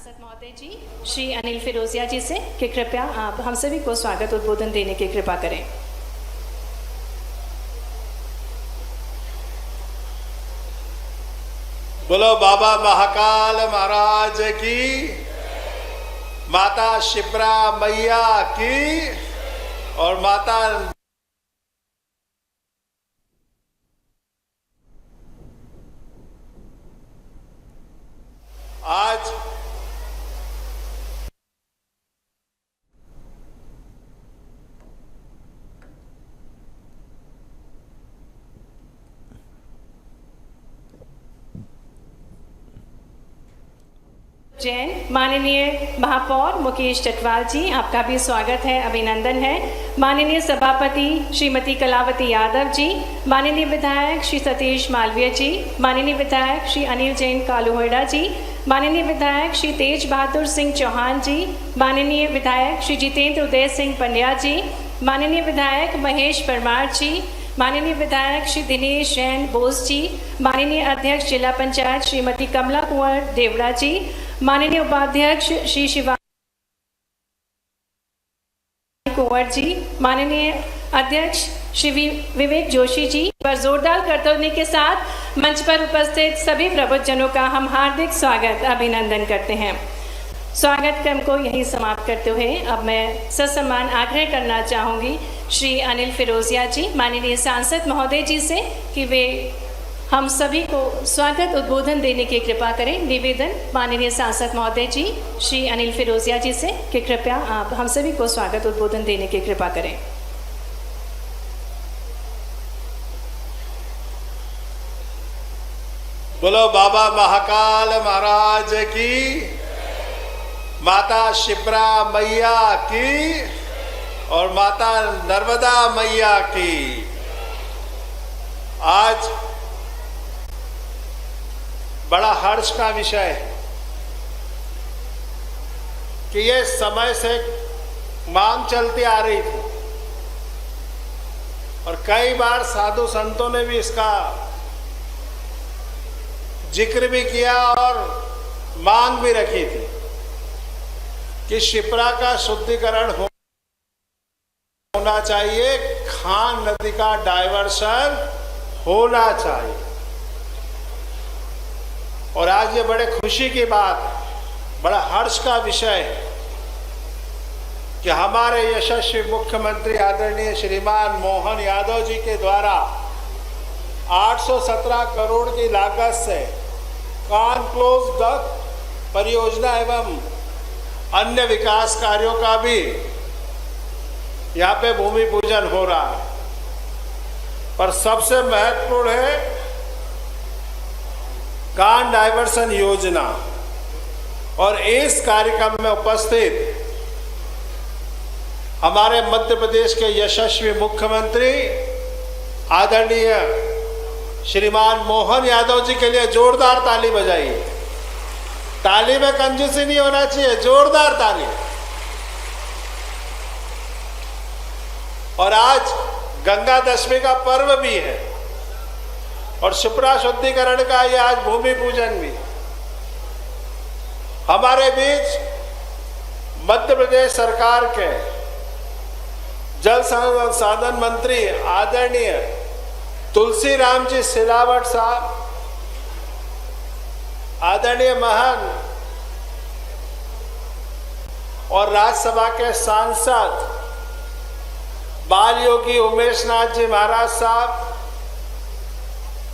सांसद महोदय जी श्री अनिल फिरोजिया जी से कि कृपया आप हम सभी को स्वागत उद्बोधन देने की कृपा करें। बोलो बाबा महाकाल महाराज की, माता शिप्रा मैया की और माता आज जैन माननीय महापौर मुकेश चटवाल जी, आपका भी स्वागत है, अभिनंदन है। माननीय सभापति श्रीमती कलावती यादव जी, माननीय विधायक श्री सतीश मालवीय जी, माननीय विधायक श्री अनिल जैन कालूहड़ा जी, माननीय विधायक श्री तेज बहादुर सिंह चौहान जी, माननीय विधायक श्री जितेंद्र उदय सिंह पंड्या जी, माननीय विधायक महेश परमार जी, माननीय विधायक श्री दिनेश जैन बोस जी, माननीय अध्यक्ष जिला पंचायत श्रीमती कमला कुंवर देवड़ा जी, माननीय उपाध्यक्ष श्री शिवानी कुंवर जी, माननीय अध्यक्ष श्री विवेक जोशी जी पर जोरदार करतौनी के साथ मंच पर उपस्थित सभी प्रबुद्धजनों का हम हार्दिक स्वागत अभिनंदन करते हैं। स्वागत क्रम को यहीं समाप्त करते हुए अब मैं ससम्मान आग्रह करना चाहूँगी श्री अनिल फिरोजिया जी, माननीय सांसद महोदय जी से कि वे हम सभी को स्वागत उद्बोधन देने की कृपा करें। निवेदन माननीय सांसद महोदय जी श्री अनिल फिरोजिया जी से कि कृपया आप हम सभी को स्वागत उद्बोधन देने की कृपा करें। बोलो बाबा महाकाल महाराज की, माता शिप्रा मैया की और माता नर्मदा मैया की। आज बड़ा हर्ष का विषय है कि ये समय से मांग चलती आ रही थी और कई बार साधु संतों ने भी इसका जिक्र भी किया और मांग भी रखी थी कि शिप्रा का शुद्धिकरण होना चाहिए, खान नदी का डाइवर्शन होना चाहिए। और आज ये बड़े खुशी की बात, बड़ा हर्ष का विषय है कि हमारे यशस्वी मुख्यमंत्री आदरणीय श्रीमान मोहन यादव जी के द्वारा 817 करोड़ की लागत से कानक्लोज डक परियोजना एवं अन्य विकास कार्यों का भी यहाँ पे भूमि पूजन हो रहा है। पर सबसे महत्वपूर्ण है कान डाइवर्सन योजना और इस कार्यक्रम में उपस्थित हमारे मध्य प्रदेश के यशस्वी मुख्यमंत्री आदरणीय श्रीमान मोहन यादव जी के लिए जोरदार ताली बजाइए। ताली में कंजूसी नहीं होना चाहिए, जोरदार ताली। और आज गंगा दशमी का पर्व भी है और शिप्रा शुद्धिकरण का ये आज भूमि पूजन भी। हमारे बीच मध्य प्रदेश सरकार के जल संसाधन मंत्री आदरणीय तुलसी राम जी सिलावट साहब, आदरणीय महन और राज्यसभा के सांसद बाल योगी उमेश नाथ जी महाराज साहब,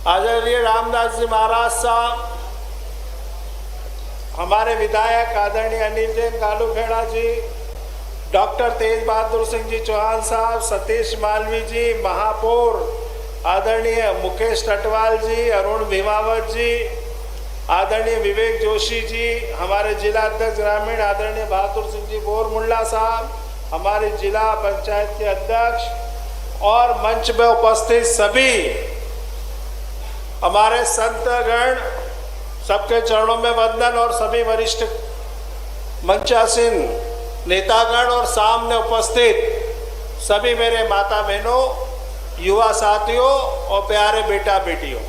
आदरणीय रामदास जी महाराज साहब, हमारे विधायक आदरणीय अनिल जैन कालूखेड़ा जी, डॉक्टर तेज बहादुर सिंह जी चौहान साहब, सतीश मालवी जी, महापौर आदरणीय मुकेश चटवाल जी, अरुण भीमावत जी, आदरणीय विवेक जोशी जी, हमारे जिला अध्यक्ष ग्रामीण आदरणीय बहादुर सिंह जी बोरमुल्ला साहब, हमारे जिला पंचायत के अध्यक्ष और मंच में उपस्थित सभी हमारे संतगण, सबके चरणों में वंदन और सभी वरिष्ठ मंचासीन नेतागण और सामने उपस्थित सभी मेरे माता बहनों, युवा साथियों और प्यारे बेटा बेटियों।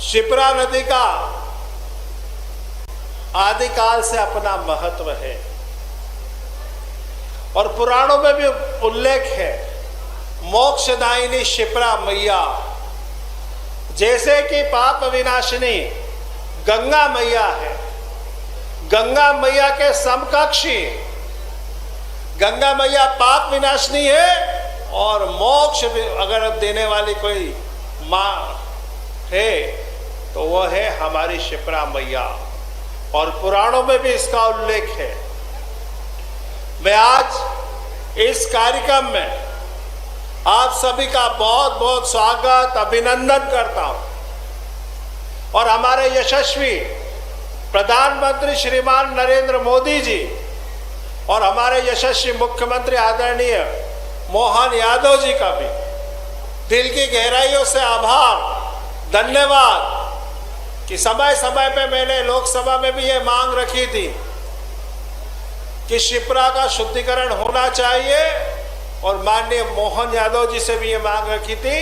शिप्रा नदी का आदिकाल से अपना महत्व है और पुराणों में भी उल्लेख है। मोक्षदायिनी शिप्रा मैया, जैसे कि पाप विनाशिनी गंगा मैया है, गंगा मैया के समकक्षी गंगा मैया पाप विनाशिनी है और मोक्ष अगर देने वाली कोई माँ है तो वह है हमारी शिप्रा मैया, और पुराणों में भी इसका उल्लेख है। मैं आज इस कार्यक्रम में आप सभी का बहुत बहुत स्वागत अभिनंदन करता हूं और हमारे यशस्वी प्रधानमंत्री श्रीमान नरेंद्र मोदी जी और हमारे यशस्वी मुख्यमंत्री आदरणीय मोहन यादव जी का भी दिल की गहराइयों से आभार, धन्यवाद कि समय समय पे मैंने लोकसभा में भी ये मांग रखी थी कि शिप्रा का शुद्धिकरण होना चाहिए और माननीय मोहन यादव जी से भी ये मांग रखी थी।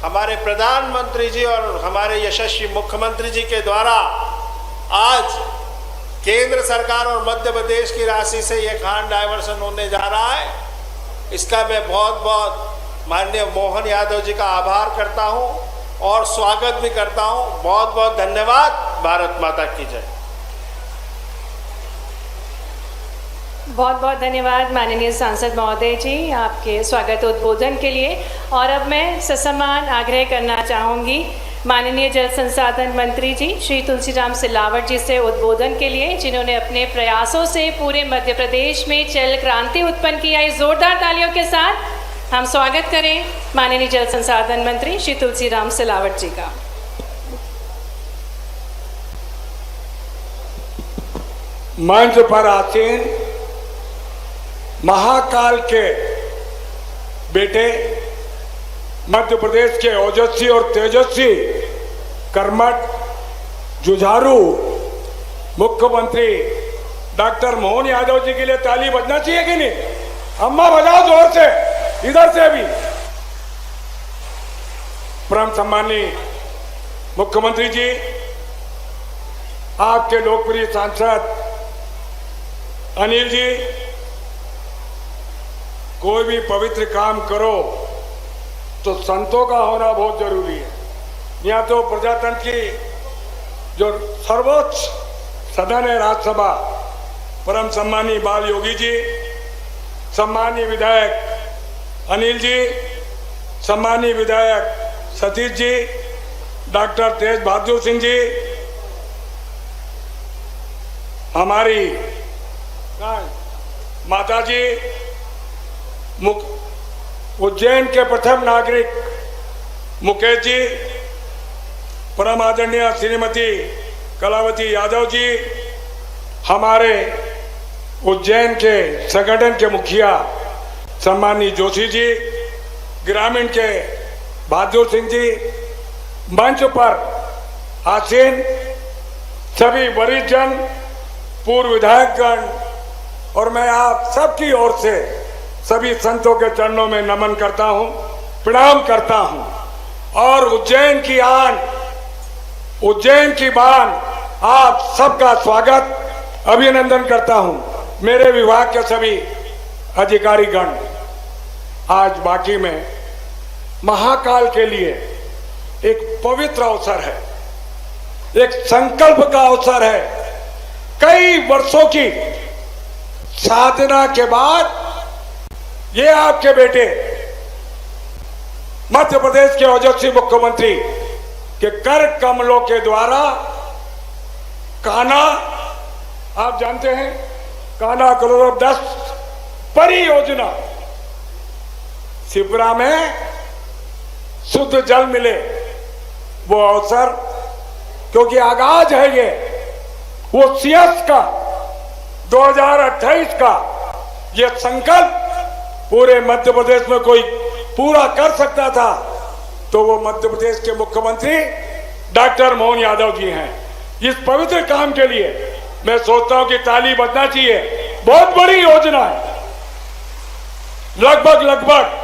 हमारे प्रधानमंत्री जी और हमारे यशस्वी मुख्यमंत्री जी के द्वारा आज केंद्र सरकार और मध्य प्रदेश की राशि से ये खान डाइवर्सन होने जा रहा है। इसका मैं बहुत बहुत माननीय मोहन यादव जी का आभार करता हूँ और स्वागत भी करता हूँ। बहुत बहुत धन्यवाद। भारत माता की जय। बहुत बहुत धन्यवाद माननीय सांसद महोदय जी आपके स्वागत उद्बोधन के लिए। और अब मैं ससम्मान आग्रह करना चाहूँगी माननीय जल संसाधन मंत्री जी श्री तुलसीराम सिलावट जी से उद्बोधन के लिए, जिन्होंने अपने प्रयासों से पूरे मध्य प्रदेश में जल क्रांति उत्पन्न किया। इस जोरदार तालियों के साथ हम स्वागत करें माननीय जल संसाधन मंत्री श्री तुलसीराम सिलावट जी का। मंच पर आसीन महाकाल के बेटे, मध्य प्रदेश के ओजस्वी और तेजस्वी कर्मठ जुझारू मुख्यमंत्री डॉक्टर मोहन यादव जी के लिए ताली बजना चाहिए कि नहीं? अम्मा बजाओ जोर से, इधर से भी। परम सम्मानीय मुख्यमंत्री जी, आपके लोकप्रिय सांसद अनिल जी, कोई भी पवित्र काम करो तो संतों का होना बहुत जरूरी है। यहाँ तो प्रजातंत्र की जो सर्वोच्च सदन है राज्यसभा, परम सम्मानीय बाल योगी जी, सम्मानीय विधायक अनिल जी, सम्मानीय विधायक सतीश जी, डॉक्टर तेज बहादुर सिंह जी, हमारी माता जी, उज्जैन के प्रथम नागरिक मुकेश जी, परम आदरणीय श्रीमती कलावती यादव जी, हमारे उज्जैन के संगठन के मुखिया सम्मानीय जोशी जी, ग्रामीण के बहादुर सिंह जी, मंच पर आसीन सभी वरिष्ठ जन, पूर्व विधायकगण, और मैं आप सबकी ओर से सभी संतों के चरणों में नमन करता हूं, प्रणाम करता हूं और उज्जैन की आन, उज्जैन की बान, आप सबका स्वागत अभिनंदन करता हूं। मेरे विभाग के सभी अधिकारीगण, आज बाकी में महाकाल के लिए एक पवित्र अवसर है, एक संकल्प का अवसर है। कई वर्षों की साधना के बाद ये आपके बेटे मध्य प्रदेश के ओजस्वी मुख्यमंत्री के कर कमलों के द्वारा कान्हा, आप जानते हैं कान्हा करोड़ 10 परियोजना, शिप्रा में शुद्ध जल मिले वो अवसर, क्योंकि आगाज है ये, वो सीएस का 2028 का ये संकल्प पूरे मध्य प्रदेश में कोई पूरा कर सकता था तो वो मध्य प्रदेश के मुख्यमंत्री डॉक्टर मोहन यादव जी हैं। इस पवित्र काम के लिए मैं सोचता हूं कि ताली बजना चाहिए। बहुत बड़ी योजना है, लगभग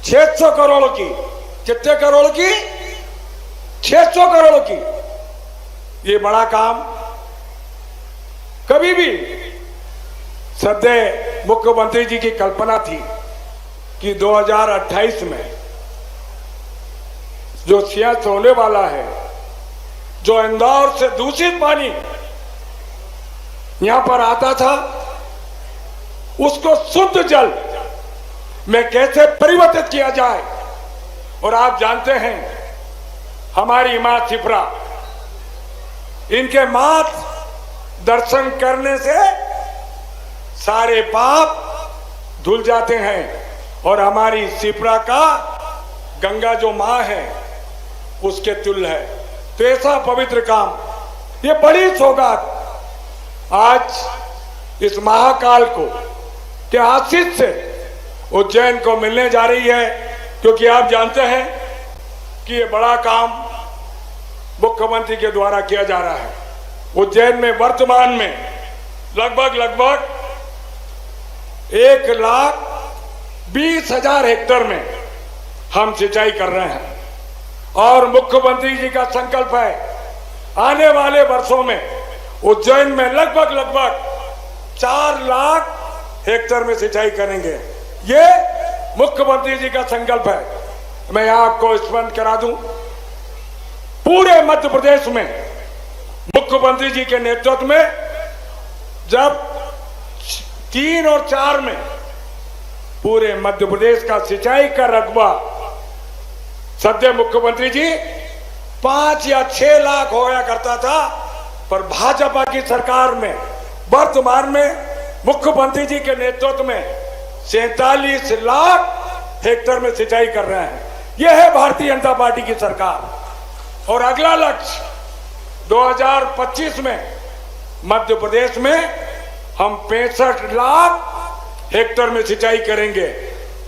600 करोड़ की। कितने करोड़ की? 600 करोड़ की। ये बड़ा काम कभी भी सदैव मुख्यमंत्री जी की कल्पना थी कि 2028 में जो सियासत होने वाला है, जो इंदौर से दूषित पानी यहां पर आता था, उसको शुद्ध जल में कैसे परिवर्तित किया जाए। और आप जानते हैं हमारी मां शिप्रा, इनके मात्र दर्शन करने से सारे पाप धुल जाते हैं। और हमारी शिप्रा का गंगा जो मां है उसके तुल्य है। तो ऐसा पवित्र काम, ये बड़ी सौगात आज इस महाकाल को के आशीष से उज्जैन को मिलने जा रही है। क्योंकि आप जानते हैं कि ये बड़ा काम मुख्यमंत्री के द्वारा किया जा रहा है। उज्जैन में वर्तमान में लगभग 1,20,000 हेक्टेयर में हम सिंचाई कर रहे हैं। और मुख्यमंत्री जी का संकल्प है आने वाले वर्षों में उज्जैन में लगभग 4 लाख हेक्टेयर में सिंचाई करेंगे। ये मुख्यमंत्री जी का संकल्प है। मैं आपको स्मरण करा दूं, पूरे मध्य प्रदेश में मुख्यमंत्री जी के नेतृत्व में जब 3 और 4 में पूरे मध्य प्रदेश का सिंचाई का रकबा सद्य मुख्यमंत्री जी 5 या 6 लाख होया करता था, पर भाजपा की सरकार में वर्तमान में मुख्यमंत्री जी के नेतृत्व में 47 लाख हेक्टेयर में सिंचाई कर रहे हैं। यह है भारतीय जनता पार्टी की सरकार। और अगला लक्ष्य 2025 में मध्य प्रदेश में हम 65 लाख हेक्टेयर में सिंचाई करेंगे।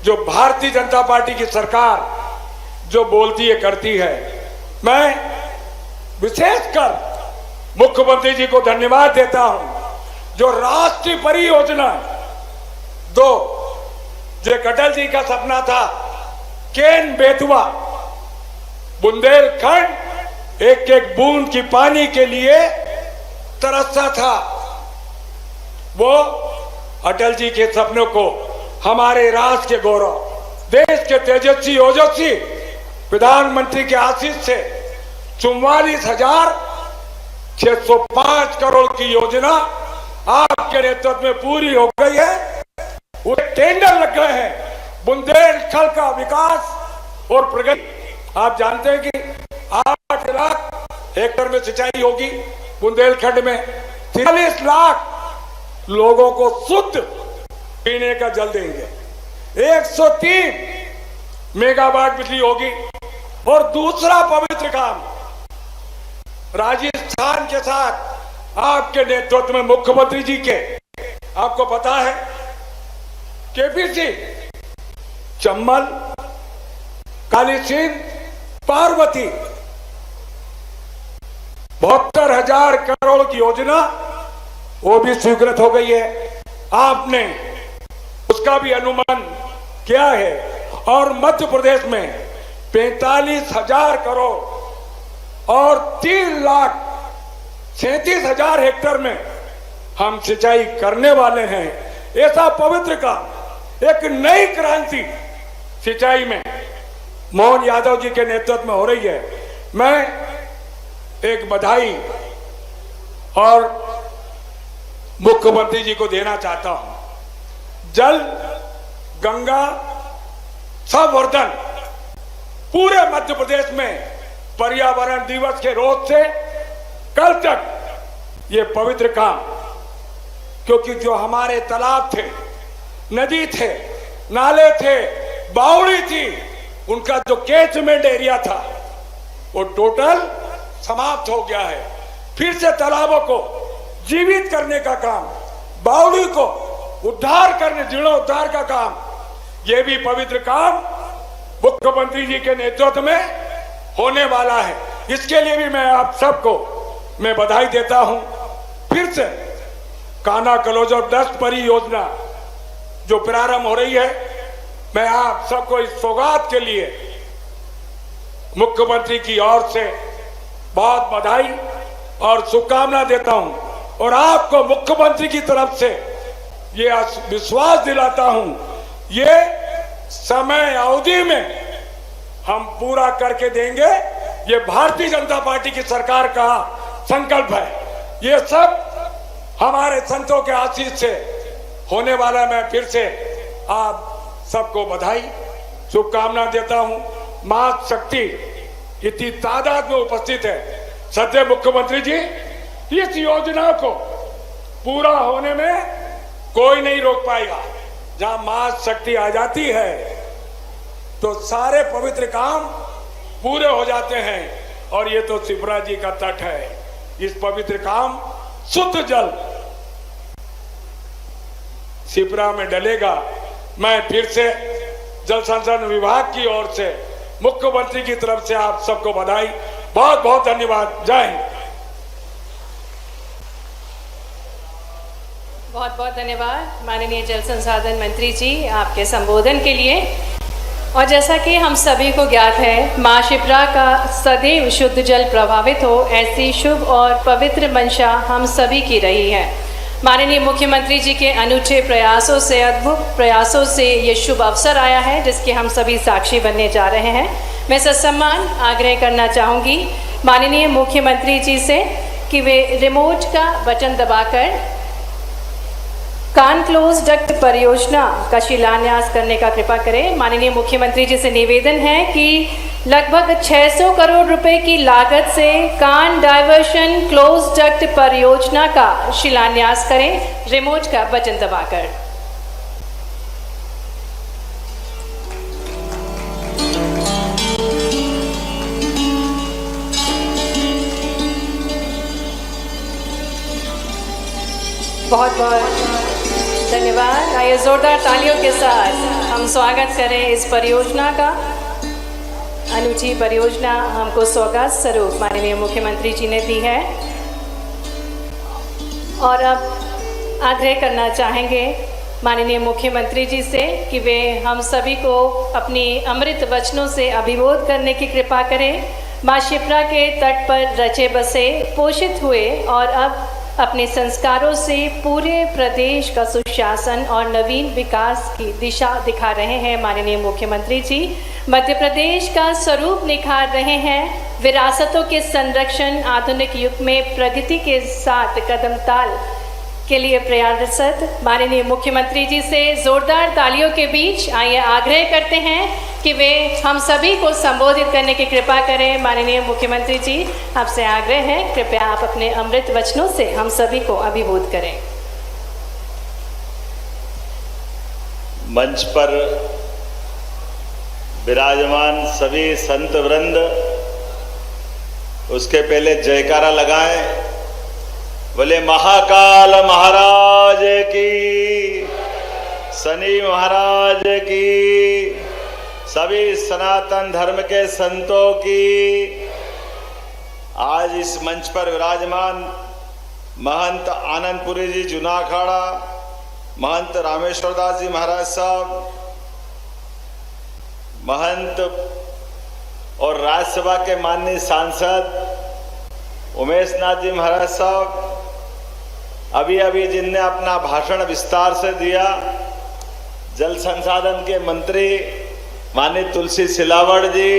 जो भारतीय जनता पार्टी की सरकार जो बोलती है करती है। मैं विशेषकर मुख्यमंत्री जी को धन्यवाद देता हूं। जो राष्ट्रीय परियोजना 2 जो अटल जी का सपना था, केन बेतवा बुंदेलखंड एक एक बूंद की पानी के लिए तरसता था, वो अटल जी के सपनों को हमारे राष्ट्र के गौरव, देश के तेजस्वी ओजस्वी प्रधानमंत्री के आशीष से 44,605 करोड़ की योजना आपके नेतृत्व में पूरी हो गई है। वो टेंडर लग गए हैं बुंदेलखंड का विकास और प्रगति। आप जानते हैं कि 8 लाख हेक्टेयर में सिंचाई होगी बुंदेलखंड में। 43 लाख लोगों को शुद्ध पीने का जल देंगे। 103 मेगावाट बिजली होगी। और दूसरा पवित्र काम राजस्थान के साथ आपके नेतृत्व में मुख्यमंत्री जी के, आपको पता है केपीसी, चंबल, कालीसिंध, पार्वती 72,000 करोड़ की योजना वो भी स्वीकृत हो गई है। आपने उसका भी अनुमान किया है। और मध्य प्रदेश में 45,000 करोड़ और 3,37,000 हेक्टेयर में हम सिंचाई करने वाले हैं। ऐसा पवित्र काम, एक नई क्रांति सिंचाई में मोहन यादव जी के नेतृत्व में हो रही है। मैं एक बधाई और मुख्यमंत्री जी को देना चाहता हूं। जल गंगा संवर्धन पूरे मध्य प्रदेश में पर्यावरण दिवस के रोज से कल तक ये पवित्र काम, क्योंकि जो हमारे तालाब थे, नदी थे, नाले थे, बावड़ी थी, उनका जो कैचमेंट एरिया था वो टोटल समाप्त हो गया है। फिर से तालाबों को जीवित करने का काम, बावड़ी को उद्धार करने, जीर्णोद्धार का काम, ये भी पवित्र काम मुख्यमंत्री जी के नेतृत्व में होने वाला है। इसके लिए भी मैं आप सबको मैं बधाई देता हूं। फिर से कान्हा कलोजर 10 परियोजना जो प्रारंभ हो रही है, मैं आप सबको इस सौगात के लिए मुख्यमंत्री की ओर से बहुत बधाई और शुभकामना देता हूं। और आपको मुख्यमंत्री की तरफ से ये विश्वास दिलाता हूं, ये समय अवधि में हम पूरा करके देंगे। ये भारतीय जनता पार्टी की सरकार का संकल्प है। ये सब हमारे संतों के आशीष से होने वाला। मैं फिर से आप सबको बधाई शुभकामना देता हूं। मां शक्ति इतनी तादाद में उपस्थित है। सत्य मुख्यमंत्री जी, इस योजना को पूरा होने में कोई नहीं रोक पाएगा। जहां मां शक्ति आ जाती है तो सारे पवित्र काम पूरे हो जाते हैं। और ये तो शिप्रा जी का तट है। इस पवित्र काम शुद्ध जल शिप्रा में डलेगा। मैं फिर से जल संसाधन विभाग की ओर से मुख्यमंत्री की तरफ से आप सबको बधाई, बहुत बहुत धन्यवाद। जय हिंद। बहुत बहुत धन्यवाद माननीय जल संसाधन मंत्री जी आपके संबोधन के लिए। और जैसा कि हम सभी को ज्ञात है, माँ शिप्रा का सदैव शुद्ध जल प्रभावित हो, ऐसी शुभ और पवित्र मंशा हम सभी की रही है। माननीय मुख्यमंत्री जी के अनूठे प्रयासों से, अद्भुत प्रयासों से ये शुभ अवसर आया है जिसके हम सभी साक्षी बनने जा रहे हैं। मैं ससम्मान आग्रह करना चाहूँगी माननीय मुख्यमंत्री जी से कि वे रिमोट का बटन दबाकर कान क्लोज डक्ट परियोजना का शिलान्यास करने का कृपा करें। माननीय मुख्यमंत्री जी से निवेदन है कि लगभग 600 करोड़ रुपए की लागत से कान डाइवर्शन क्लोज डक्ट परियोजना का शिलान्यास करें रिमोट का बटन दबाकर। बहुत बहुत धन्यवाद। आइए जोरदार तालियों के साथ हम स्वागत करें इस परियोजना का। अनूठी परियोजना हमको सौगात स्वरूप माननीय मुख्यमंत्री जी ने दी है। और अब आग्रह करना चाहेंगे माननीय मुख्यमंत्री जी से कि वे हम सभी को अपनी अमृत वचनों से अभिभूत करने की कृपा करें। माँ शिप्रा के तट पर रचे बसे, पोषित हुए और अब अपने संस्कारों से पूरे प्रदेश का सुशासन और नवीन विकास की दिशा दिखा रहे हैं माननीय मुख्यमंत्री जी। मध्य प्रदेश का स्वरूप निखार रहे हैं। विरासतों के संरक्षण, आधुनिक युग में प्रगति के साथ कदम ताल के लिए प्रयासरत माननीय मुख्यमंत्री जी से जोरदार तालियों के बीच आइए आग्रह करते हैं कि वे हम सभी को संबोधित करने की कृपा करें। माननीय मुख्यमंत्री जी, आपसे आग्रह है, कृपया आप अपने अमृत वचनों से हम सभी को अभिभूत करें। मंच पर विराजमान सभी संत वृंद, उसके पहले जयकारा लगाएं। बोले महाकाल महाराज की, शनि महाराज की, सभी सनातन धर्म के संतों की। आज इस मंच पर विराजमान महंत आनंदपुरी जी जूनाखाड़ा, महंत रामेश्वर दास जी महाराज साहब, महंत और राज्यसभा के माननीय सांसद उमेश नाथ जी महाराज साहब, अभी अभी जिनने अपना भाषण विस्तार से दिया, जल संसाधन के मंत्री माननीय तुलसी सिलावट जी,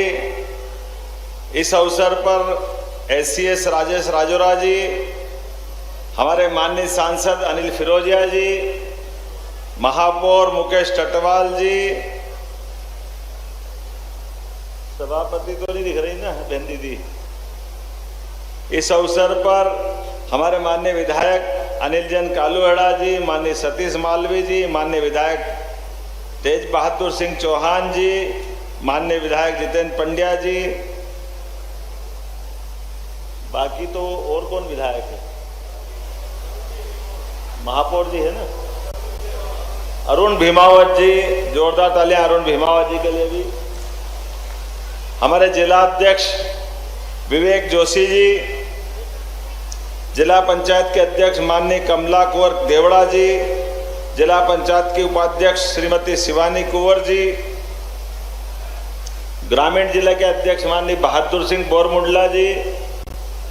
इस अवसर पर एससीएस राजेश राजोरा जी, हमारे माननीय सांसद अनिल फिरोजिया जी, महापौर मुकेश टटवाल जी, सभापति तो नहीं दिख रही ना बहन दीदी। इस अवसर पर हमारे माननीय विधायक अनिल जैन कालूहेड़ा जी, माननीय सतीश मालवी जी, माननीय विधायक तेज बहादुर सिंह चौहान जी, माननीय विधायक जितेंद्र पंड्या जी, बाकी तो और कौन विधायक है, महापौर जी है ना, अरुण भीमावत जी, जोरदार तालियां अरुण भीमावत जी के लिए भी। हमारे जिला अध्यक्ष विवेक जोशी जी, जिला पंचायत के अध्यक्ष माननीय कमला कुंवर देवड़ा जी, जिला पंचायत की उपाध्यक्ष श्रीमती शिवानी कुंवर जी, ग्रामीण जिला के अध्यक्ष माननीय बहादुर सिंह बोरमुंडला जी,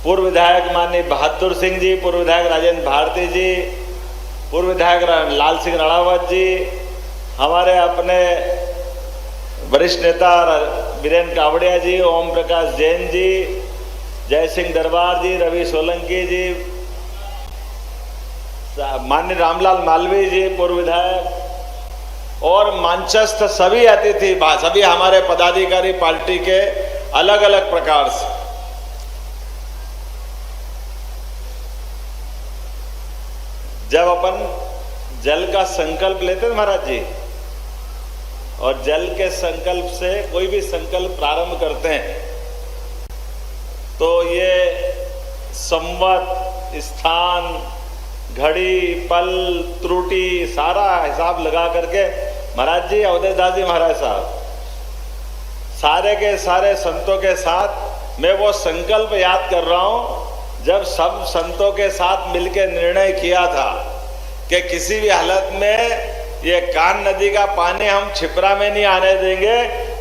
पूर्व विधायक माननीय बहादुर सिंह जी, पूर्व विधायक राजेंद्र भारती जी, पूर्व विधायक लाल सिंह राणावत जी, हमारे अपने वरिष्ठ नेता वीरेंद्र कावड़िया जी, ओम प्रकाश जैन जी, जय सिंह दरबार जी, रवि सोलंकी जी, माननीय रामलाल मालवीय जी पूर्व विधायक, और मंचस्थ सभी अतिथि, सभी हमारे पदाधिकारी पार्टी के अलग अलग प्रकार से। जब अपन जल का संकल्प लेते हैं महाराज जी, और जल के संकल्प से कोई भी संकल्प प्रारंभ करते हैं, तो ये संवत, स्थान, घड़ी, पल, त्रुटि सारा हिसाब लगा करके महाराज जी, अवधेश दास जी महाराज साहब, सारे के सारे संतों के साथ मैं वो संकल्प याद कर रहा हूं जब सब संतों के साथ मिलकर निर्णय किया था कि किसी भी हालत में ये कान नदी का पानी हम छिपरा में नहीं आने देंगे।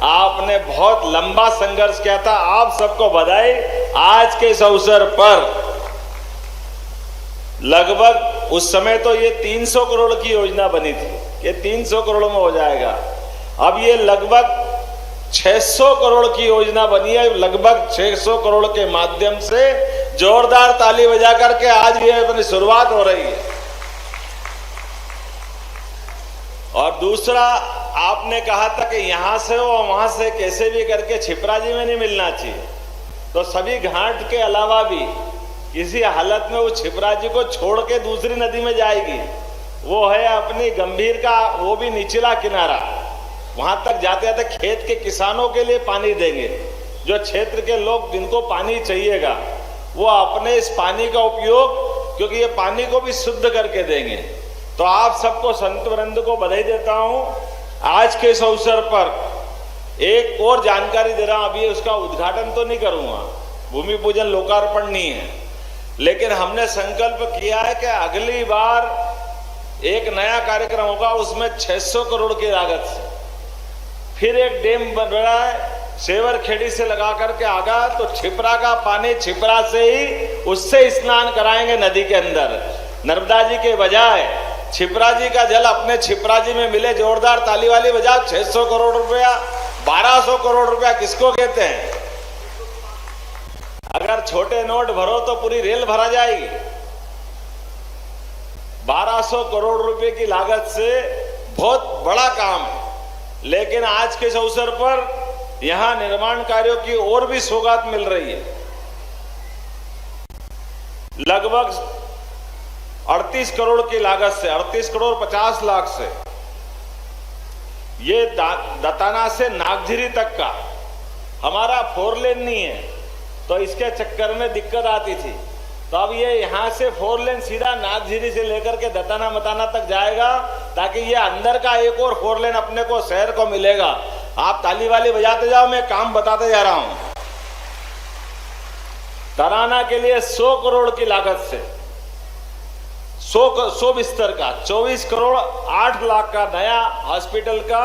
आपने बहुत लंबा संघर्ष किया था, आप सबको बधाई। आज के इस अवसर पर लगभग उस समय तो ये 300 करोड़ की योजना बनी थी, ये 300 करोड़ में हो जाएगा। अब ये लगभग 600 करोड़ की योजना बनी है। लगभग 600 करोड़ के माध्यम से जोरदार ताली बजा करके आज ये अपनी शुरुआत हो रही है। और दूसरा, आपने कहा था कि यहां से और वहां से कैसे भी करके छिपरा जी में नहीं मिलना चाहिए, तो सभी घाट के अलावा भी किसी हालत में वो छिपरा जी को छोड़ के दूसरी नदी में जाएगी। वो है अपनी गंभीर का वो भी निचला किनारा, वहां तक जाते जाते खेत के किसानों के लिए पानी देंगे। जो क्षेत्र के लोग जिनको पानी चाहिएगा वो अपने इस पानी का उपयोग, क्योंकि ये पानी को भी शुद्ध करके देंगे। तो आप सबको संत वृंद को बधाई देता हूं। आज के इस अवसर पर एक और जानकारी दे रहा हूं, अभी उसका उद्घाटन तो नहीं करूंगा, भूमि पूजन लोकार्पण नहीं है, लेकिन हमने संकल्प किया है कि अगली बार एक नया कार्यक्रम होगा, उसमें 600 करोड़ की लागत से फिर एक डैम बन रहा है सेवर खेड़ी से लगा करके आगा, तो छिपरा का पानी छिपरा से ही उससे स्नान कराएंगे नदी के अंदर। नर्मदा जी के बजाय छिपरा जी का जल अपने छिपरा जी में मिले। जोरदार ताली वाली बजाओ। 600 करोड़ रुपया, 1200 करोड़ रुपया किसको कहते हैं? अगर छोटे नोट भरो तो पूरी रेल भरा जाएगी। 1200 करोड़ रुपए की लागत से बहुत बड़ा काम है। लेकिन आज के इस अवसर पर यहां निर्माण कार्यों की और भी सौगात मिल रही है। लगभग 38 करोड़ की लागत से, 38 करोड़ 50 लाख से ये दताना से नागझिरी तक का हमारा 4 लेन नहीं है, तो इसके चक्कर में दिक्कत आती थी। तो अब ये यहां से 4 लेन सीधा नागझिरी से लेकर के दताना मताना तक जाएगा, ताकि ये अंदर का एक और 4 लेन अपने को शहर को मिलेगा। आप ताली वाली बजाते जाओ, मैं काम बताते जा रहा हूं। तराना के लिए 100 करोड़ की लागत से 100 बिस्तर का 24 करोड़ 8 लाख का नया हॉस्पिटल का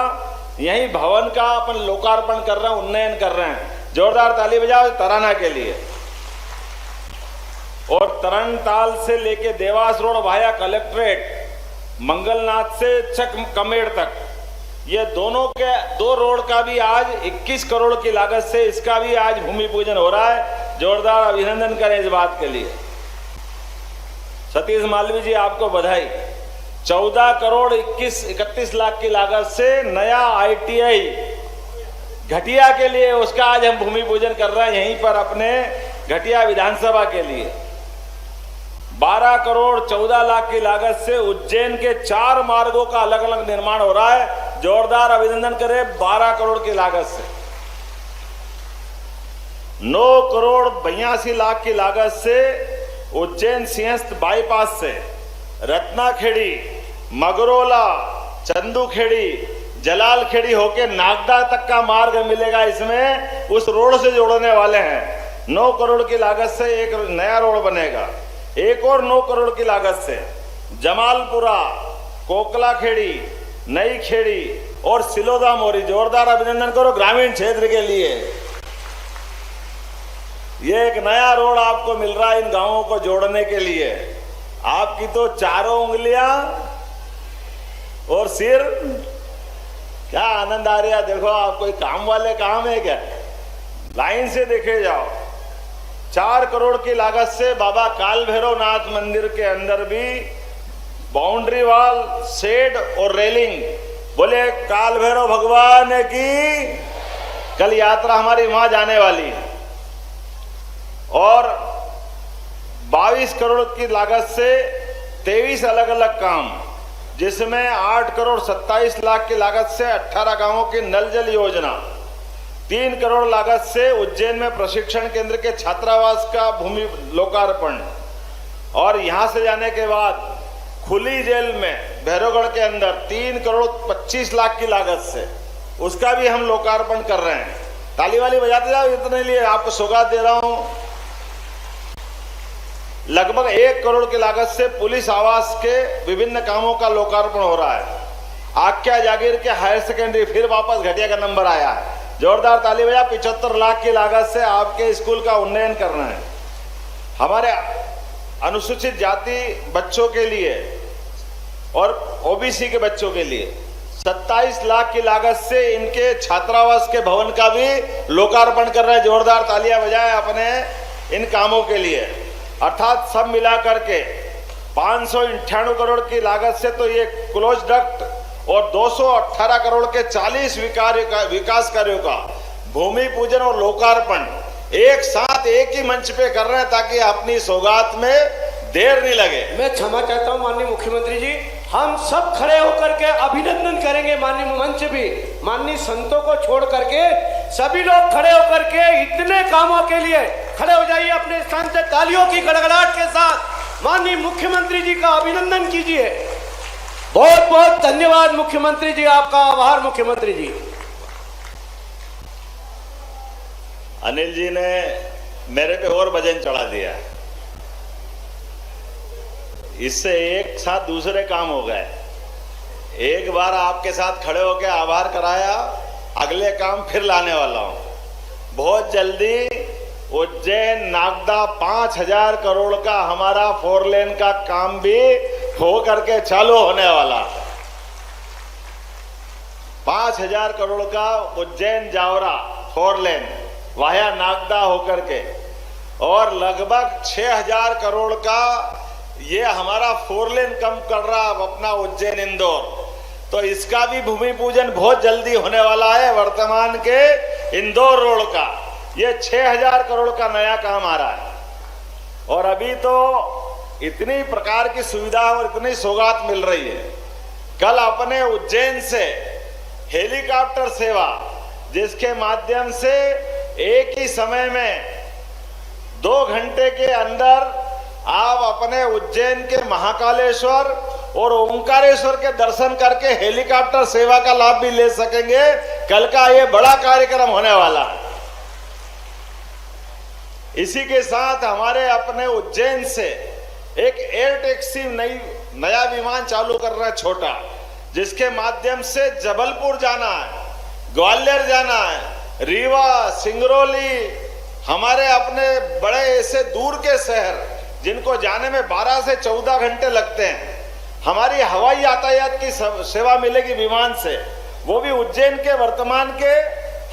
यही भवन का अपन लोकार्पण कर रहे हैं, उन्नयन कर रहे हैं। जोरदार ताली बजाओ तराना के लिए। और तरणताल से लेके Dewas road via collectorate, Mangalnath से चक कमेड़ तक, ये दोनों के 2 रोड का भी आज 21 करोड़ की लागत से इसका भी आज भूमि पूजन हो रहा है। जोरदार अभिनंदन करें इस बात के लिए। सतीश मालवी जी आपको बधाई। 14 करोड़ 31 लाख की लागत से नया ITI घटिया के लिए, उसका आज हम भूमि पूजन कर रहे हैं यहीं पर अपने घटिया विधानसभा के लिए। 12 करोड़ 14 लाख की लागत से उज्जैन के 4 मार्गों का अलग अलग निर्माण हो रहा है। जोरदार अभिनंदन करें 12 करोड़ की लागत से। 9 करोड़ 82 लाख की लागत से उज्जैन सिंहस्थ बाईपास से रत्नाखेड़ी, मगरोला, चंदूखेड़ी, जलालखेड़ी होके नागदा तक का मार्ग मिलेगा। इसमें उस रोड से जोड़ने वाले हैं। 9 करोड़ की लागत से एक नया रोड बनेगा। एक और 9 करोड़ की लागत से जमालपुरा, कोकलाखेड़ी, नई खेड़ी और सिलोदा मोरी। जोरदार अभिनंदन करो ग्रामीण क्षेत्र के लिए। ये एक नया रोड आपको मिल रहा है इन गांवों को जोड़ने के लिए। आपकी तो चारों उंगलियां और सिर, क्या आनंद आ रहा है। देखो आप कोई काम वाले काम है क्या? लाइन से देखे जाओ। 4 करोड़ की लागत से बाबा काल भैरव नाथ मंदिर के अंदर भी बाउंड्री वॉल, शेड और रेलिंग। बोले काल भैरव भगवान की। कल यात्रा हमारी वहां जाने वाली है। और 22 करोड़ की लागत से 23 अलग अलग काम, जिसमें 8 करोड़ 27 लाख की लागत से 18 गांवों की नल जल योजना, 3 करोड़ लागत से उज्जैन में प्रशिक्षण केंद्र के छात्रावास का भूमि लोकार्पण, और यहां से जाने के बाद खुली जेल में भैरवगढ़ के अंदर 3 करोड़ 25 लाख की लागत से उसका भी हम लोकार्पण कर रहे हैं। ताली वाली बजाते जाओ, इतने लिए आपको सौगात दे रहा हूं। लगभग 1 करोड़ की लागत से पुलिस आवास के विभिन्न कामों का लोकार्पण हो रहा है। आख्या जागीर के हायर सेकेंडरी फिर वापस घटिया का नंबर आया है। जोरदार ताली बजा। 75 लाख की लागत से आपके स्कूल का उन्नयन करना है। हमारे अनुसूचित जाति बच्चों के लिए और ओबीसी के बच्चों के लिए 27 लाख की लागत से इनके छात्रावास के भवन का भी लोकार्पण कर रहे हैं। जोरदार तालियां बजाएं अपने इन कामों के लिए। अर्थात सब मिलाकर के 598 करोड़ की लागत से तो ये क्लोज डक्ट और 218 करोड़ के 40 विकास कार्यों का भूमि पूजन और लोकार्पण एक साथ एक ही मंच पे कर रहे हैं, ताकि अपनी सौगात में देर नहीं लगे। मैं क्षमा चाहता हूं माननीय मुख्यमंत्री जी, हम सब खड़े होकर के अभिनंदन करेंगे। माननीय मंच भी, माननीय संतों को छोड़ करके सभी लोग खड़े होकर के इतने कामों के लिए खड़े हो जाइए अपने स्थान से। तालियों की गड़गड़ाहट के साथ माननीय मुख्यमंत्री जी का अभिनंदन कीजिए। बहुत बहुत धन्यवाद मुख्यमंत्री जी, आपका आभार मुख्यमंत्री जी। अनिल जी ने मेरे पे और वजन चढ़ा दिया। इससे एक साथ दूसरे काम हो गए। एक बार आपके साथ खड़े होकर आभार कराया, अगले काम फिर लाने वाला हूं। बहुत जल्दी उज्जैन नागदा 5000 करोड़ का हमारा 4 लेन का काम भी हो करके चालू होने वाला। 5000 करोड़ का उज्जैन जावरा 4 लेन वाया नागदा होकर के, और लगभग 6000 करोड़ का ये हमारा 4 लेन कम कर रहा अपना उज्जैन इंदौर। तो इसका भी भूमि पूजन बहुत जल्दी होने वाला है। वर्तमान के इंदौर रोड का ये 6000 करोड़ का नया काम आ रहा है। और अभी तो इतनी प्रकार की सुविधा और इतनी सौगात मिल रही है। कल अपने उज्जैन से हेलीकॉप्टर सेवा, जिसके माध्यम से एक ही समय में 2 घंटे के अंदर आप अपने उज्जैन के महाकालेश्वर और ओंकारेश्वर के दर्शन करके हेलीकॉप्टर सेवा का लाभ भी ले सकेंगे। कल का ये बड़ा कार्यक्रम होने वाला है। इसी के साथ हमारे अपने उज्जैन से एक एयर टैक्सी नया विमान चालू कर रहा है छोटा, जिसके माध्यम से जबलपुर जाना है, ग्वालियर जाना है, रीवा, सिंगरौली, हमारे अपने बड़े ऐसे दूर के शहर जिनको जाने में 12 से 14 घंटे लगते हैं, हमारी हवाई यातायात की सेवा मिलेगी विमान से, वो भी उज्जैन के वर्तमान के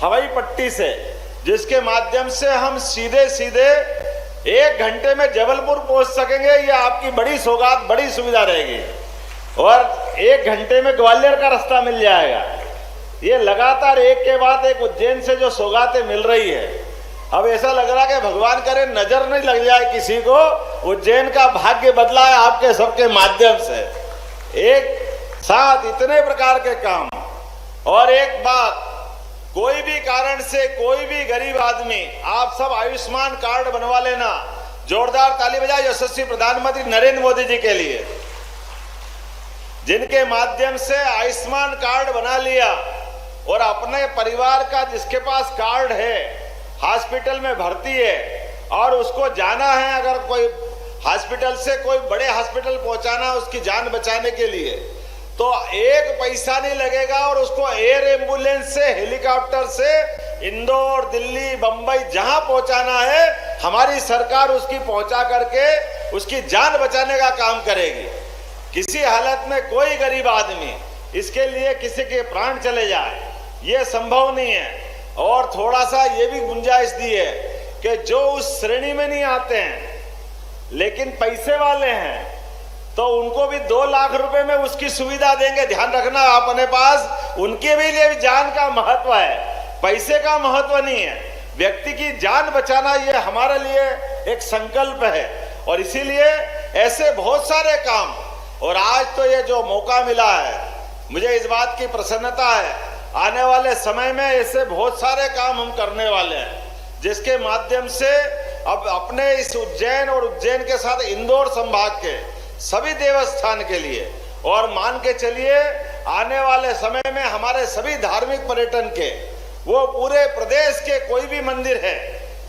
हवाई पट्टी से, जिसके माध्यम से हम सीधे सीधे 1 घंटे में जबलपुर पहुंच सकेंगे। ये आपकी बड़ी सौगात, बड़ी सुविधा रहेगी। और 1 घंटे में ग्वालियर का रास्ता मिल जाएगा। ये लगातार एक के बाद एक उज्जैन से जो सौगातें मिल रही है, अब ऐसा लग रहा है कि भगवान करे नजर नहीं लग जाए किसी को। उज्जैन का भाग्य बदला है आपके सबके माध्यम से। एक साथ इतने प्रकार के काम। और एक बात, कोई भी कारण से कोई भी गरीब आदमी, आप सब आयुष्मान कार्ड बनवा लेना। जोरदार ताली बजाओ यशस्वी प्रधानमंत्री नरेंद्र मोदी जी के लिए, जिनके माध्यम से आयुष्मान कार्ड बना लिया और अपने परिवार का जिसके पास कार्ड है हॉस्पिटल में भर्ती है और उसको जाना है, अगर कोई हॉस्पिटल से कोई बड़े हॉस्पिटल पहुंचाना उसकी जान बचाने के लिए, तो 1 पैसा नहीं लगेगा और उसको एयर एम्बुलेंस से, हेलीकॉप्टर से इंदौर, दिल्ली, बंबई जहां पहुंचाना है हमारी सरकार उसकी पहुंचा करके उसकी जान बचाने का काम करेगी। किसी हालत में कोई गरीब आदमी इसके लिए किसी के प्राण चले जाए ये संभव नहीं है। और थोड़ा सा ये भी गुंजाइश दी है कि जो उस श्रेणी में नहीं आते हैं लेकिन पैसे वाले हैं तो उनको भी 2 लाख रुपए में उसकी सुविधा देंगे। ध्यान रखना अपने पास उनके भी लिए भी जान का महत्व है, पैसे का महत्व नहीं है। व्यक्ति की जान बचाना ये हमारे लिए एक संकल्प है और इसीलिए ऐसे बहुत सारे काम। और आज तो ये जो मौका मिला है मुझे इस बात की प्रसन्नता है, आने वाले समय में ऐसे बहुत सारे काम हम करने वाले हैं जिसके माध्यम से अब अपने इस उज्जैन और उज्जैन के साथ इंदौर संभाग के सभी देवस्थान के लिए और मान के चलिए आने वाले समय में हमारे सभी धार्मिक पर्यटन के वो पूरे प्रदेश के कोई भी मंदिर है,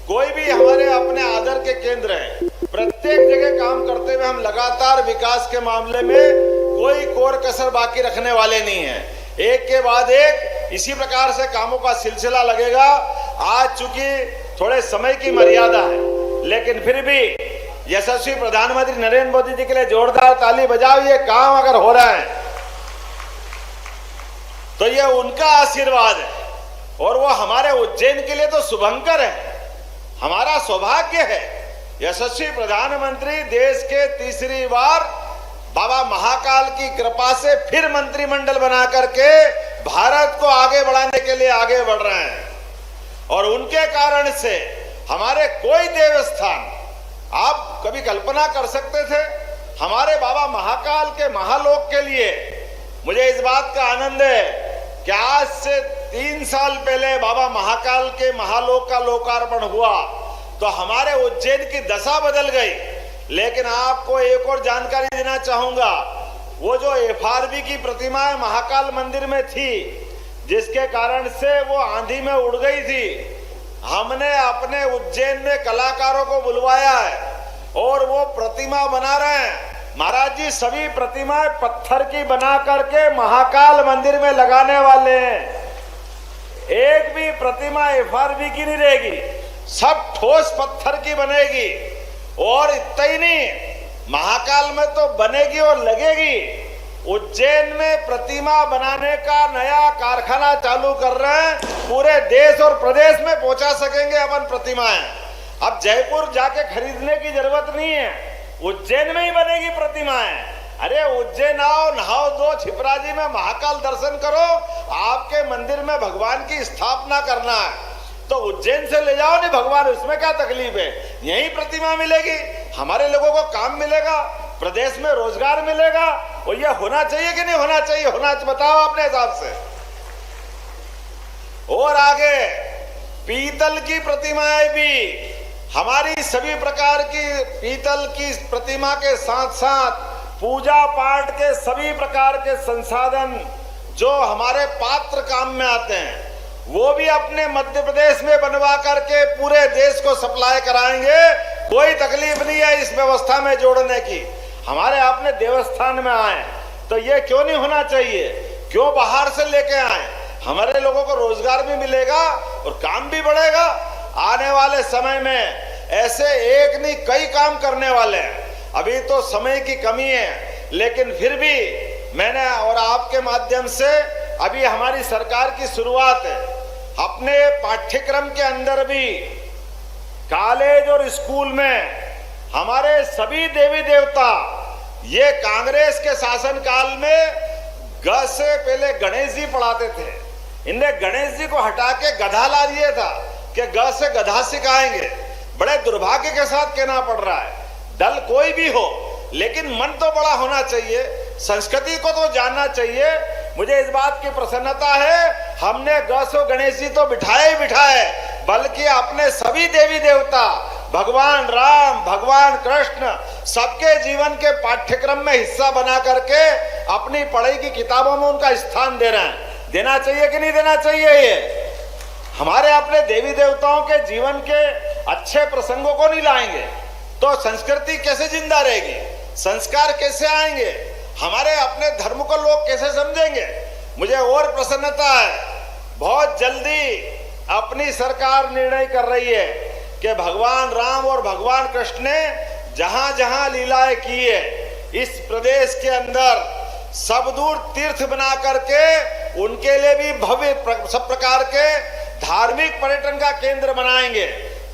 कोई भी हमारे अपने आदर के केंद्र है, प्रत्येक जगह काम करते हुए हम लगातार विकास के मामले में कोई कोर कसर बाकी रखने वाले नहीं है। एक के बाद एक इसी प्रकार से कामों का सिलसिला लगेगा। आज चूंकि थोड़े समय की मर्यादा है लेकिन फिर भी यशस्वी प्रधानमंत्री नरेंद्र मोदी जी के लिए जोरदार ताली बजाओ। ये काम अगर हो रहा है तो ये उनका आशीर्वाद है और वो हमारे उज्जैन के लिए तो शुभंकर है, हमारा सौभाग्य है। यशस्वी प्रधानमंत्री देश के तीसरी बार बाबा महाकाल की कृपा से फिर मंत्रिमंडल बना करके भारत को आगे बढ़ाने के लिए आगे बढ़ रहे हैं और उनके कारण से हमारे कोई देवस्थान, आप कभी कल्पना कर सकते थे हमारे बाबा महाकाल के महालोक के लिए? मुझे इस बात का आनंद है कि आज से 3 साल पहले बाबा महाकाल के महालोक का लोकार्पण हुआ तो हमारे उज्जैन की दशा बदल गई। लेकिन आपको एक और जानकारी देना चाहूंगा, वो जो FRB की प्रतिमाएं महाकाल मंदिर में थी जिसके कारण से वो आंधी में उड़ गई थी, हमने अपने उज्जैन में कलाकारों को बुलवाया है और वो प्रतिमा बना रहे हैं। महाराज जी सभी प्रतिमाएं पत्थर की बना करके महाकाल मंदिर में लगाने वाले हैं। एक भी प्रतिमा FRB की नहीं रहेगी, सब ठोस पत्थर की बनेगी। और इतना ही नहीं, महाकाल में तो बनेगी और लगेगी। उज्जैन में प्रतिमा बनाने का नया कारखाना चालू कर रहे हैं, पूरे देश और प्रदेश में पहुंचा सकेंगे अपन प्रतिमाएं। अब जयपुर जाके खरीदने की जरूरत नहीं है, उज्जैन में ही बनेगी प्रतिमाएं। अरे उज्जैन आओ, नहाओ दो, छिपराजी में महाकाल दर्शन करो, आपके मंदिर में भगवान की स्थापना करना है तो उज्जैन से ले जाओ नहीं भगवान, उसमें क्या तकलीफ है? यही प्रतिमा मिलेगी, हमारे लोगों को काम मिलेगा, प्रदेश में रोजगार मिलेगा। और ये होना चाहिए कि नहीं होना चाहिए? होना बताओ अपने हिसाब से। और आगे पीतल की प्रतिमाएं भी, हमारी सभी प्रकार की पीतल की प्रतिमा के साथ साथ पूजा पाठ के सभी प्रकार के संसाधन जो हमारे पात्र काम में आते हैं वो भी अपने मध्य प्रदेश में बनवा करके पूरे देश को सप्लाई कराएंगे। कोई तकलीफ नहीं है इस व्यवस्था में जोड़ने की। हमारे अपने देवस्थान में आए तो ये क्यों नहीं होना चाहिए? क्यों बाहर से लेके आए? हमारे लोगों को रोजगार भी मिलेगा और काम भी बढ़ेगा। आने वाले समय में ऐसे एक नहीं कई काम करने वाले हैं। अभी तो समय की कमी है लेकिन फिर भी मैंने और आपके माध्यम से अभी हमारी सरकार की शुरुआत है। अपने पाठ्यक्रम के अंदर भी कॉलेज और स्कूल में हमारे सभी देवी देवता, ये कांग्रेस के शासन काल में ग से पहले गणेश जी पढ़ाते थे, इनने गणेश जी को हटा के गधा ला दिया था कि ग से गधा सिखाएंगे। बड़े दुर्भाग्य के साथ कहना पड़ रहा है, दल कोई भी हो लेकिन मन तो बड़ा होना चाहिए, संस्कृति को तो जानना चाहिए। मुझे इस बात की प्रसन्नता है हमने गौ गणेश जी तो बिठाए ही बिठाए, बल्कि अपने सभी देवी देवता भगवान राम, भगवान कृष्ण सबके जीवन के पाठ्यक्रम में हिस्सा बना करके अपनी पढ़ाई की किताबों में उनका स्थान दे रहे हैं। देना चाहिए कि नहीं देना चाहिए? ये हमारे अपने देवी देवताओं के जीवन के अच्छे प्रसंगों को नहीं लाएंगे तो संस्कृति कैसे जिंदा रहेगी? संस्कार कैसे आएंगे? हमारे अपने धर्म को लोग कैसे समझेंगे? मुझे और प्रसन्नता है, बहुत जल्दी अपनी सरकार निर्णय कर रही है कि भगवान राम और भगवान कृष्ण ने जहां जहां लीलाएं की है, इस प्रदेश के अंदर सब दूर तीर्थ बना करके उनके लिए भी भव्य सब प्रकार के धार्मिक पर्यटन का केंद्र बनाएंगे,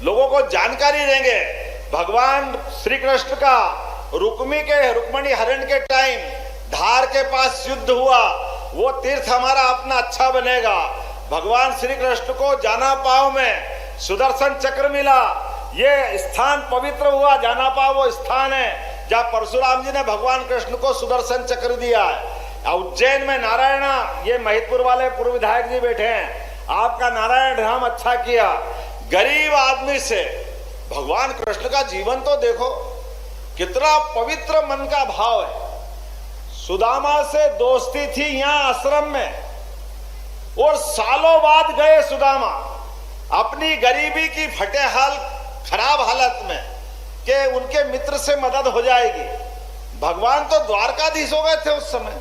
लोगों को जानकारी देंगे। भगवान श्री कृष्ण का रुक्मिणी हरण के टाइम धार के पास युद्ध हुआ, वो तीर्थ हमारा अपना अच्छा बनेगा। भगवान श्री कृष्ण को जाना पाव में सुदर्शन चक्र मिला, ये स्थान पवित्र हुआ। जाना पाव वो स्थान है जहाँ परशुराम जी ने भगवान कृष्ण को सुदर्शन चक्र दिया है। उज्जैन में नारायणा, ये महिदपुर वाले पूर्व विधायक जी बैठे हैं, आपका नारायण धाम अच्छा किया। गरीब आदमी से भगवान कृष्ण का जीवन तो देखो, कितना पवित्र मन का भाव है। सुदामा से दोस्ती थी यहाँ आश्रम में, और सालों बाद गए सुदामा अपनी गरीबी की फटे हाल खराब हालत में कि उनके मित्र से मदद हो जाएगी। भगवान तो द्वारकाधीश हो गए थे उस समय,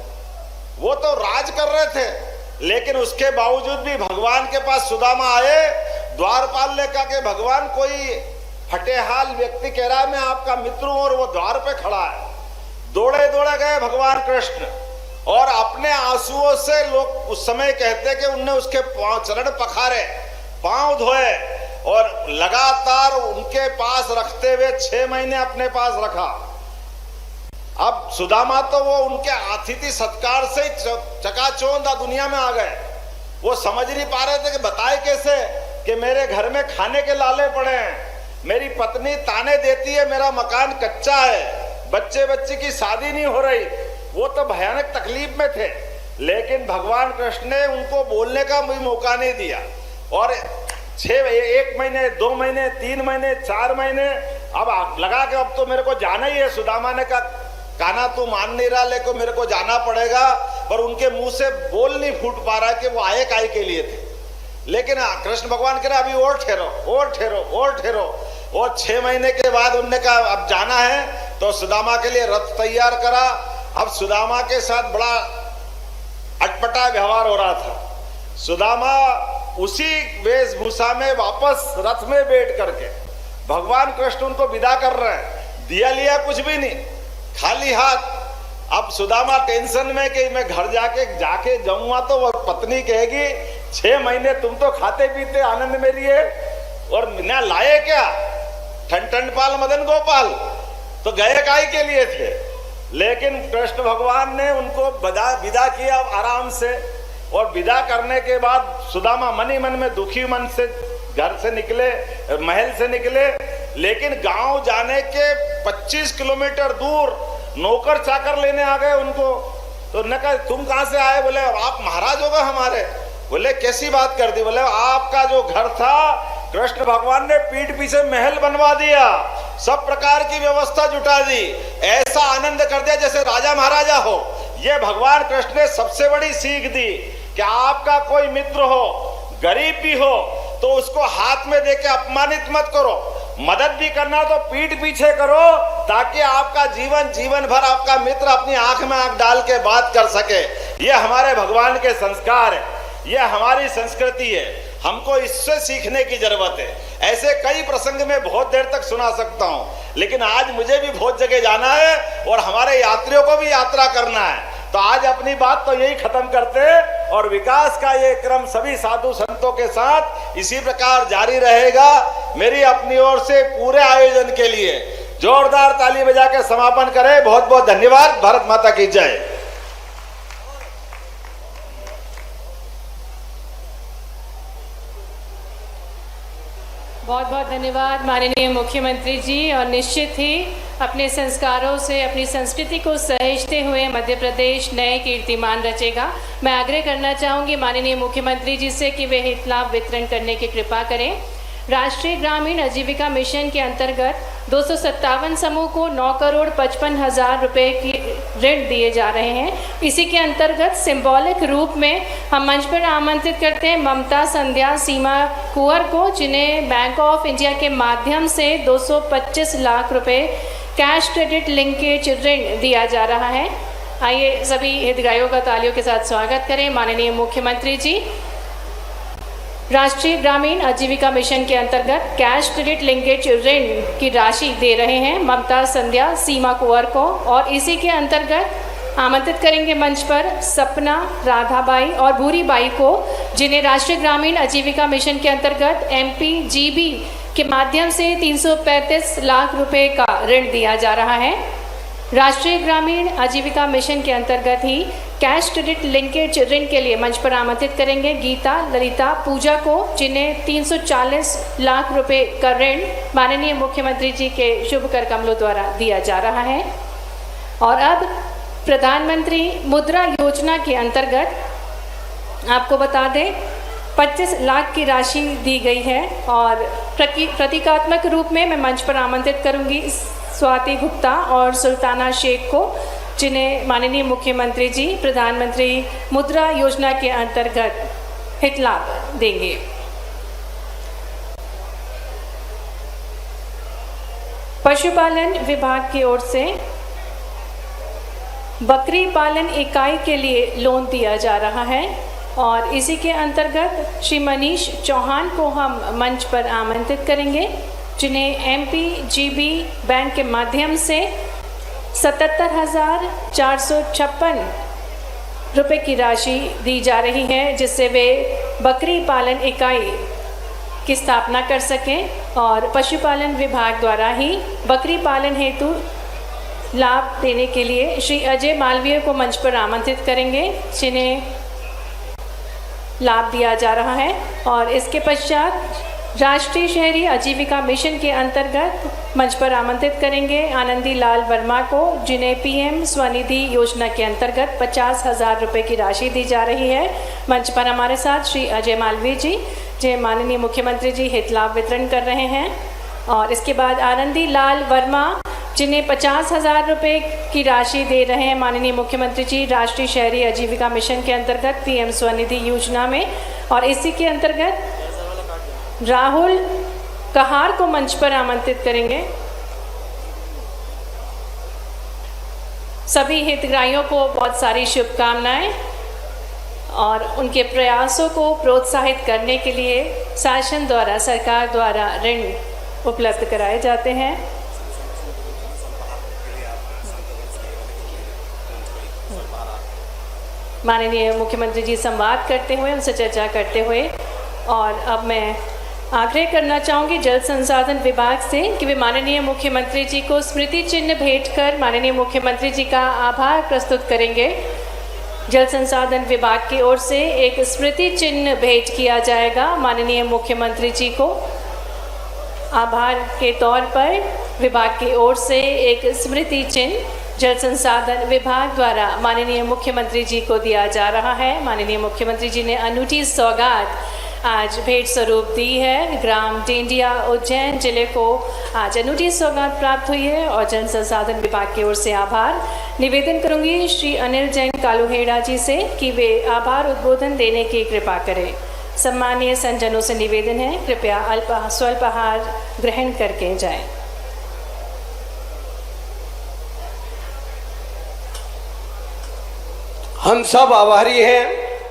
वो तो राज कर रहे थे, लेकिन उसके बावजूद भी भगवान के पास सुदामा आए। द्वारपाल ने कहा कि भगवान कोई फटेहाल व्यक्ति कह रहा है मैं आपका मित्र हूं, और वो द्वार पे खड़ा है। दौड़े दौड़े गए भगवान कृष्ण, और अपने आंसुओं से लोग उस समय कहते कि उनने उसके चरण पखारे, पांव धोए, और लगातार उनके पास रखते हुए 6 महीने अपने पास रखा। अब सुदामा तो वो उनके अतिथि सत्कार से चकाचौंध दुनिया में आ गए। वो समझ नहीं पा रहे थे कि बताए कैसे कि मेरे घर में खाने के लाले पड़े हैं, मेरी पत्नी ताने देती है, मेरा मकान कच्चा है, बच्चे की शादी नहीं हो रही। वो तो भयानक तकलीफ में थे, लेकिन भगवान कृष्ण ने उनको बोलने का भी मौका नहीं दिया। और 1 महीने, 2 महीने, 3 महीने, 4 महीने, अब लगा कि अब तो मेरे को जाना ही है। सुदामा ने कहा कान्हा तू मान नहीं रहा, लेकिन मेरे को जाना पड़ेगा। पर उनके मुंह से बोल नहीं फूट पा रहा कि वो आए काय के लिए थे। लेकिन कृष्ण भगवान कह रहे अभी और ठहरो, और ठहरो, और ठहरो। और 6 महीने के बाद उनने कहा अब जाना है, तो सुदामा के लिए रथ तैयार करा। अब सुदामा के साथ बड़ा अटपटा व्यवहार हो रहा था। सुदामा उसी वेशभूषा में वापस रथ में बैठ करके भगवान कृष्ण उनको विदा कर रहे हैं, दिया लिया कुछ भी नहीं, खाली हाथ। अब सुदामा टेंशन में कि मैं घर जाके जाऊंगा तो वो पत्नी कहेगी 6 महीने तुम तो खाते पीते आनंद में लिए, और ना लाए क्या ठन पाल मदन गोपाल, तो गए काय के लिए थे। लेकिन कृष्ण भगवान ने उनको विदा किया आराम से। और विदा करने के बाद सुदामा मन ही मन में दुखी मन से घर से निकले, महल से निकले। लेकिन गांव जाने के 25 किलोमीटर दूर नौकर चाकर लेने आ गए उनको। तो उन्होंने कहा तुम कहां से आए? बोले आप महाराज हो गए हमारे। बोले कैसी बात कर दी? बोले आपका जो घर था कृष्ण भगवान ने पीठ पीछे महल बनवा दिया, सब प्रकार की व्यवस्था जुटा दी, ऐसा आनंद कर दिया जैसे राजा महाराजा हो। ये भगवान कृष्ण ने सबसे बड़ी सीख दी कि आपका कोई मित्र हो, गरीब भी हो, तो उसको हाथ में देके अपमानित मत करो। मदद भी करना तो पीठ पीछे करो, ताकि आपका जीवन भर आपका मित्र अपनी आंख में आंख डाल के बात कर सके। ये हमारे भगवान के संस्कार है, ये हमारी संस्कृति है, हमको इससे सीखने की जरूरत है। ऐसे कई प्रसंग में बहुत देर तक सुना सकता हूँ, लेकिन आज मुझे भी बहुत जगह जाना है और हमारे यात्रियों को भी यात्रा करना है। तो आज अपनी बात तो यही खत्म करते हैं, और विकास का ये क्रम सभी साधु संतों के साथ इसी प्रकार जारी रहेगा। मेरी अपनी ओर से पूरे आयोजन के लिए जोरदार ताली बजा के समापन करें। बहुत बहुत धन्यवाद। भारत माता की जय। बहुत बहुत धन्यवाद माननीय मुख्यमंत्री जी। और निश्चित ही अपने संस्कारों से अपनी संस्कृति को सहेजते हुए मध्य प्रदेश नए कीर्तिमान रचेगा। मैं आग्रह करना चाहूँगी माननीय मुख्यमंत्री जी से कि वे हित लाभ वितरण करने की कृपा करें। राष्ट्रीय ग्रामीण आजीविका मिशन के अंतर्गत 257 समूह को 9,55,00,000 रुपये की ऋण दिए जा रहे हैं। इसी के अंतर्गत सिंबॉलिक रूप में हम मंच पर आमंत्रित करते हैं ममता संध्या सीमा कुंवर को, जिन्हें बैंक ऑफ इंडिया के माध्यम से 225 लाख रुपए कैश क्रेडिट लिंकेज ऋण दिया जा रहा है। आइए सभी हितग्राहियों का तालियों के साथ स्वागत करें। माननीय मुख्यमंत्री जी। राष्ट्रीय ग्रामीण आजीविका मिशन के अंतर्गत कैश क्रेडिट लिंकेज ऋण की राशि दे रहे हैं ममता, संध्या, सीमा कुंवर को, और इसी के अंतर्गत आमंत्रित करेंगे मंच पर सपना, राधाबाई और भूरीबाई को, जिन्हें राष्ट्रीय ग्रामीण आजीविका मिशन के अंतर्गत MPGB के माध्यम से 335 लाख रुपए का ऋण दिया जा रहा है। राष्ट्रीय ग्रामीण आजीविका मिशन के अंतर्गत ही कैश क्रेडिट लिंकेज ऋण के लिए मंच पर आमंत्रित करेंगे गीता, ललिता, पूजा को, जिन्हें 340 लाख रुपए का ऋण माननीय मुख्यमंत्री जी के शुभ कर कमलों द्वारा दिया जा रहा है। और अब प्रधानमंत्री मुद्रा योजना के अंतर्गत आपको बता दें 25 लाख की राशि दी गई है, और प्रतीकात्मक रूप में मैं मंच पर आमंत्रित करूंगी स्वाति गुप्ता और सुल्ताना शेख को, जिन्हें माननीय मुख्यमंत्री जी प्रधानमंत्री मुद्रा योजना के अंतर्गत हित लाभ देंगे। पशुपालन विभाग की ओर से बकरी पालन इकाई के लिए लोन दिया जा रहा है, और इसी के अंतर्गत श्री मनीष चौहान को हम मंच पर आमंत्रित करेंगे, जिन्हें MPGB बैंक के माध्यम से 77,456 रुपये की राशि दी जा रही है, जिससे वे बकरी पालन इकाई की स्थापना कर सकें, और पशुपालन विभाग द्वारा ही बकरी पालन हेतु लाभ देने के लिए श्री अजय मालवीय को मंच पर आमंत्रित करेंगे, जिन्हें लाभ दिया जा रहा है। और इसके पश्चात राष्ट्रीय शहरी आजीविका मिशन के अंतर्गत मंच पर आमंत्रित करेंगे आनंदी लाल वर्मा को, जिन्हें PM स्वनिधि योजना के अंतर्गत 50,000 रुपये की राशि दी जा रही है। मंच पर हमारे साथ श्री अजय मालवीय जी, जो माननीय मुख्यमंत्री जी हित लाभ वितरण कर रहे हैं। और इसके बाद आनंदी लाल वर्मा, जिन्हें 50,000 रुपये की राशि दे रहे हैं माननीय मुख्यमंत्री जी राष्ट्रीय शहरी आजीविका मिशन के अंतर्गत PM स्वनिधि योजना में। और इसी के अंतर्गत राहुल कहार को मंच पर आमंत्रित करेंगे। सभी हितग्राहियों को बहुत सारी शुभकामनाएं, और उनके प्रयासों को प्रोत्साहित करने के लिए शासन द्वारा, सरकार द्वारा ऋण उपलब्ध कराए जाते हैं। माननीय मुख्यमंत्री जी संवाद करते हुए, उनसे चर्चा करते हुए, और अब मैं आग्रह करना चाहूँगी जल संसाधन विभाग से कि वे माननीय मुख्यमंत्री जी को स्मृति चिन्ह भेंट कर माननीय मुख्यमंत्री जी का आभार प्रस्तुत करेंगे। जल संसाधन विभाग की ओर से एक स्मृति चिन्ह भेंट किया जाएगा माननीय मुख्यमंत्री जी को। आभार के तौर पर विभाग की ओर से एक स्मृति चिन्ह जल संसाधन विभाग द्वारा माननीय मुख्यमंत्री जी को दिया जा रहा है। माननीय मुख्यमंत्री जी ने अनूठी सौगात आज भेंट स्वरूप दी है। ग्राम डेंडिया उज्जैन जिले को आज अनूठी सौगात प्राप्त हुई है, और जल संसाधन विभाग की ओर से आभार निवेदन करूंगी श्री अनिल जैन कालूहेड़ा जी से कि वे आभार उद्बोधन देने की कृपा करें। सम्मानीय संजनों से निवेदन है, कृपया स्वल्पाहार ग्रहण करके जाएं। हम सब आभारी हैं